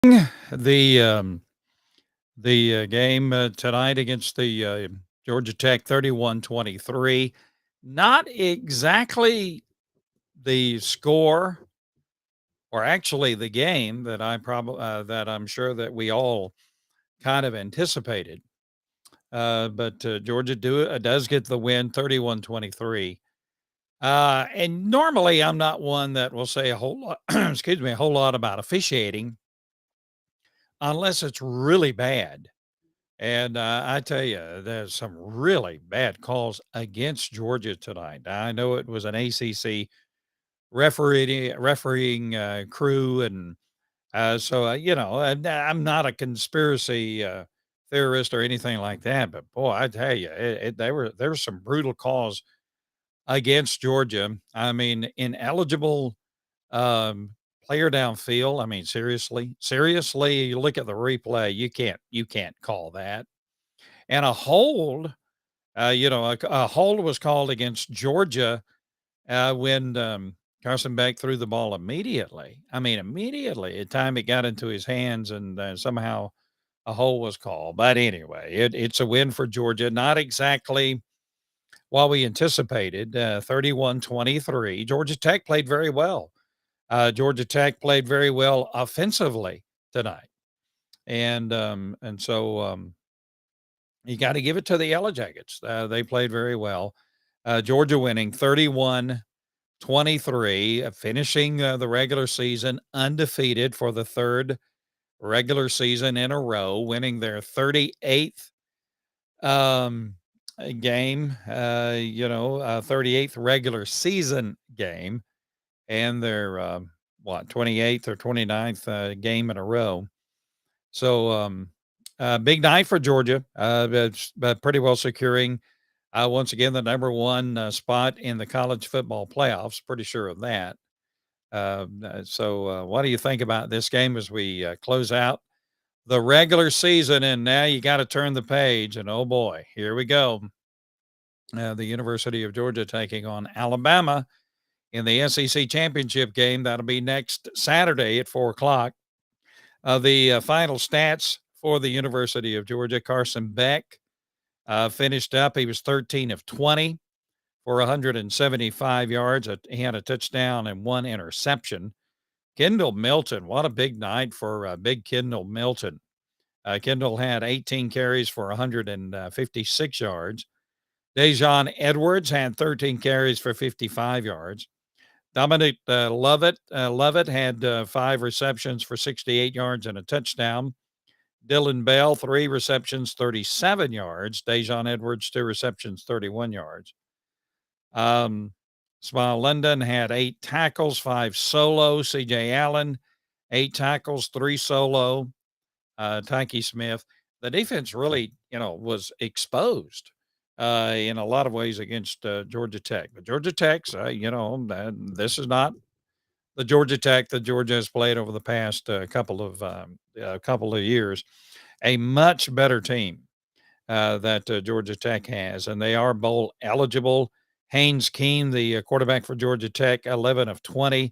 The game tonight against the Georgia Tech 31-23. Not exactly the score or actually the game that that I'm sure that we all kind of anticipated. But Georgia does get the win 31-23. And normally I'm not one that will say a whole lot excuse me, a whole lot about officiating unless it's really bad. And I tell you, there's some really bad calls against Georgia tonight. I know it was an ACC refereeing crew, and I'm not a conspiracy theorist or anything like that. But boy, I tell you, there were some brutal calls against Georgia. I mean, ineligible um, player downfield. I mean, seriously, you look at the replay, you can't call that. And a hold, a hold was called against Georgia when Carson Beck threw the ball immediately. I mean, immediately, at time it got into his hands, and somehow a hold was called. But anyway, it's a win for Georgia. Not exactly what we anticipated. 31-23. Georgia Tech played very well. Georgia Tech played very well offensively tonight, and so you got to give it to the Yellow Jackets. They played very well. Georgia winning 31-23, finishing the regular season undefeated for the third regular season in a row, winning their 38th um, game, 38th regular season game, and their 28th or 29th game in a row. So big night for Georgia, but pretty well securing once again the number one spot in the college football playoffs. Pretty sure of that. What do you think about this game as we close out the regular season? And now you got to turn the page, and oh boy, here we go. The University of Georgia taking on Alabama in the SEC championship game. That'll be next Saturday at 4 o'clock. The final stats for the University of Georgia: Carson Beck finished up. He was 13 of 20 for 175 yards. He had a touchdown and one interception. Kendall Milton, what a big night for big Kendall Milton. Kendall had 18 carries for 156 yards. Dejon Edwards had 13 carries for 55 yards. Dominic Lovett had 5 receptions for 68 yards and a touchdown. Dylan Bell, 3 receptions, 37 yards. Dejon Edwards, 2 receptions, 31 yards. Smile London had 8 tackles, 5 solo. CJ Allen, 8 tackles, 3 solo. Tyke Smith. The defense really, was exposed in a lot of ways against Georgia Tech. But Georgia Tech's, this is not the Georgia Tech that Georgia has played over the past couple of years. A much better team that Georgia Tech has, and they are bowl eligible. Haynes Keene, the quarterback for Georgia Tech, 11 of 20,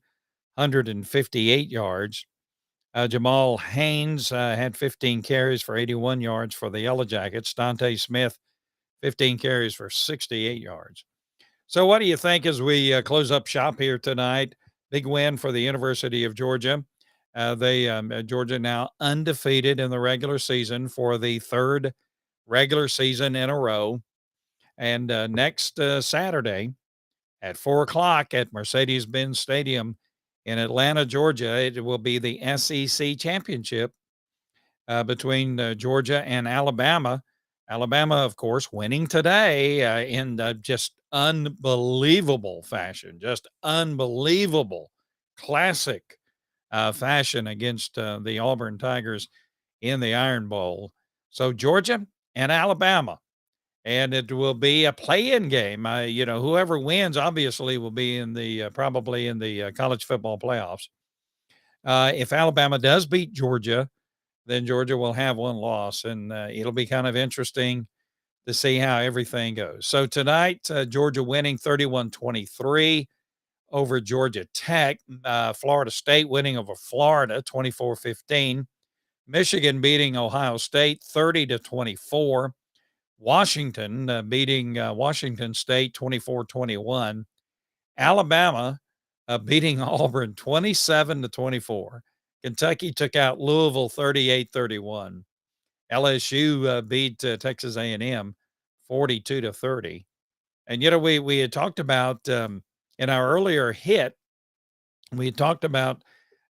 158 yards. Jamal Haynes had 15 carries for 81 yards for the Yellow Jackets. Dante Smith, 15 carries for 68 yards. So, what do you think as we close up shop here tonight? Big win for the University of Georgia. Georgia now undefeated in the regular season for the third regular season in a row. And next Saturday at 4 o'clock at Mercedes-Benz Stadium in Atlanta, Georgia, it will be the SEC championship between Georgia and Alabama. Alabama, of course, winning today in just unbelievable fashion, just unbelievable classic fashion against the Auburn Tigers in the Iron Bowl. So Georgia and Alabama, and it will be a play-in game. Whoever wins obviously will be in the probably in the college football playoffs. If Alabama does beat Georgia, then Georgia will have one loss, and it'll be kind of interesting to see how everything goes. So tonight, Georgia winning 31-23 over Georgia Tech. Florida State winning over Florida 24-15. Michigan beating Ohio State 30-24. Washington beating Washington State 24-21. Alabama beating Auburn 27-24. Kentucky took out Louisville 38-31. LSU beat Texas A&M 42-30. And we had talked about in our earlier hit, we had talked about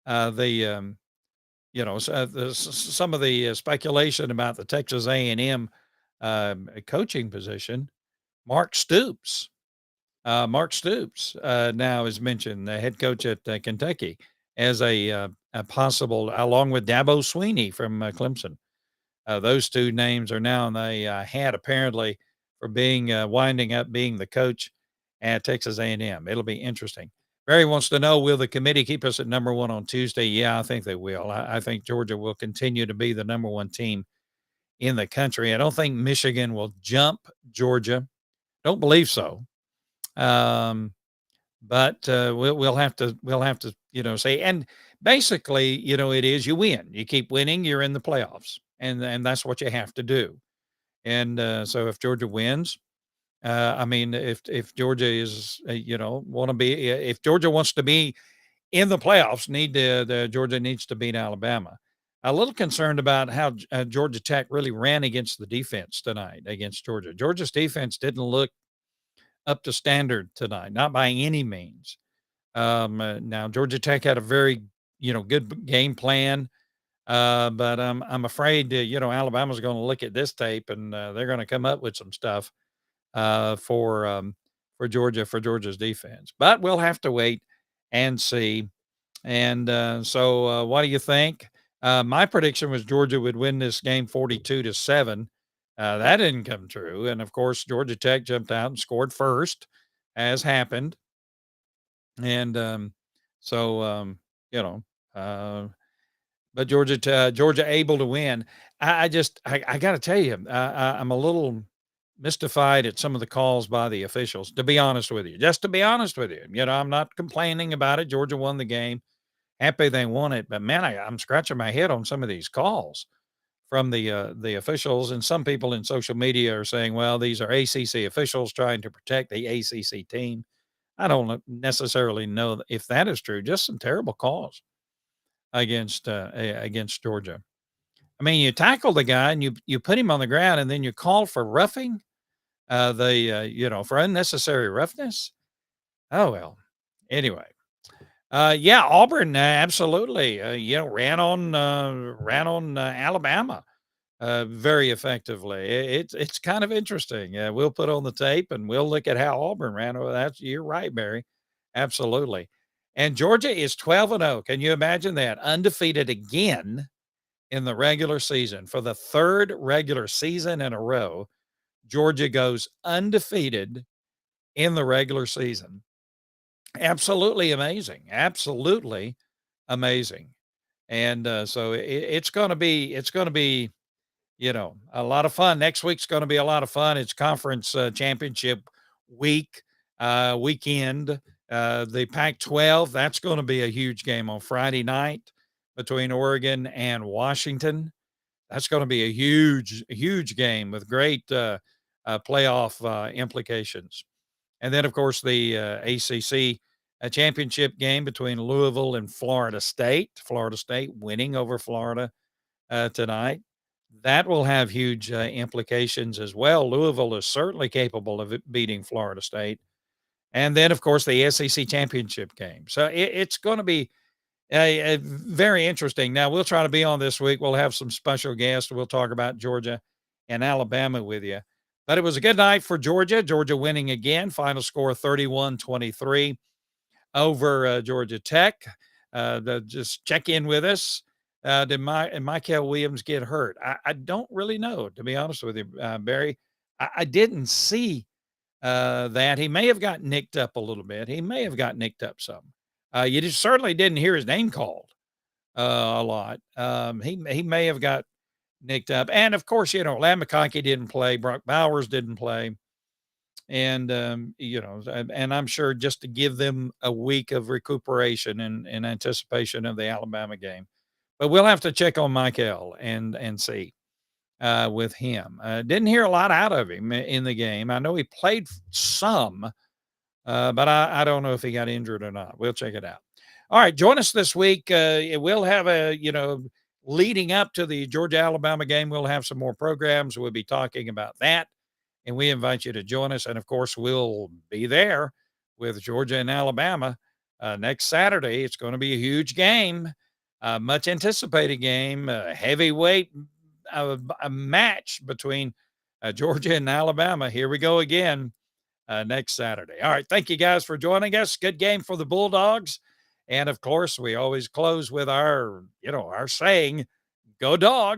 the some of the speculation about the Texas A&M coaching position. Mark Stoops now is mentioned, the head coach at Kentucky, as a possible, along with Dabo Sweeney from Clemson. Those two names are now in the hat, apparently, for being winding up being the coach at Texas A&M. It'll be interesting. Barry wants to know, will the committee keep us at number one on Tuesday? Yeah, I think they will. I think Georgia will continue to be the number one team in the country. I don't think Michigan will jump Georgia. Don't believe so. But we'll have to say, and basically, it is, you win, you keep winning, you're in the playoffs, and that's what you have to do. And so if Georgia wins, I mean, if Georgia is, want to be, if Georgia wants to be in the playoffs, the Georgia needs to beat Alabama. A little concerned about how Georgia Tech really ran against the defense tonight against Georgia. Georgia's defense didn't look up to standard tonight, not by any means. Now Georgia Tech had a very, good game plan. But I'm afraid, Alabama's going to look at this tape and they're going to come up with some stuff for Georgia's defense. But we'll have to wait and see. And so, what do you think? My prediction was Georgia would win this game 42-7. That didn't come true. And of course, Georgia Tech jumped out and scored first, as happened. And so, you know, uh, but Georgia able to win. I got to tell you, I'm a little mystified at some of the calls by the officials. To be honest with you, just to be honest with you, I'm not complaining about it. Georgia won the game, happy they won it, but man, I'm scratching my head on some of these calls from the officials, and some people in social media are saying, well, these are ACC officials trying to protect the ACC team. I don't necessarily know if that is true. Just some terrible calls against Georgia. I mean, you tackle the guy and you put him on the ground, and then you call for roughing, for unnecessary roughness. Oh well. Anyway, yeah, Auburn absolutely, ran on Alabama very effectively. It's kind of interesting. We'll put on the tape and we'll look at how Auburn ran. Oh, you're right, Barry. Absolutely. And Georgia is 12-0. Can you imagine that? Undefeated again in the regular season. For the third regular season in a row, Georgia goes undefeated in the regular season. Absolutely amazing. Absolutely amazing. And so it's going to be a lot of fun. Next week's going to be a lot of fun. It's conference championship weekend. The Pac-12, that's going to be a huge game on Friday night between Oregon and Washington. That's going to be a huge game with great playoff implications. And then, of course, the ACC championship game between Louisville and Florida State. Florida State winning over Florida tonight. That will have huge implications as well. Louisville is certainly capable of beating Florida State. And then, of course, the SEC championship game. So it's going to be very interesting. Now, we'll try to be on this week. We'll have some special guests. We'll talk about Georgia and Alabama with you. But it was a good night for Georgia. Georgia winning again. Final score 31-23 over Georgia Tech. Just check in with us. Did Michael Williams get hurt? I don't really know, to be honest with you, Barry. I didn't see that. He may have got nicked up a little bit. He may have got nicked up some. You just certainly didn't hear his name called a lot. He may have got nicked up. And of course, Lam McConkey didn't play. Brock Bowers didn't play. And, and I'm sure just to give them a week of recuperation in anticipation of the Alabama game. but we'll have to check on Michael and see with him. Didn't hear a lot out of him in the game. I know he played some, but I don't know if he got injured or not. We'll check it out. All right, join us this week. We'll have leading up to the Georgia Alabama game, we'll have some more programs. We'll be talking about that, and we invite you to join us. And of course, we'll be there with Georgia and Alabama next Saturday. It's going to be a huge game, much anticipated game, heavyweight a match between Georgia and Alabama. Here we go again next Saturday. All right. Thank you guys for joining us. Good game for the Bulldogs. And of course, we always close with our saying, go Dogs.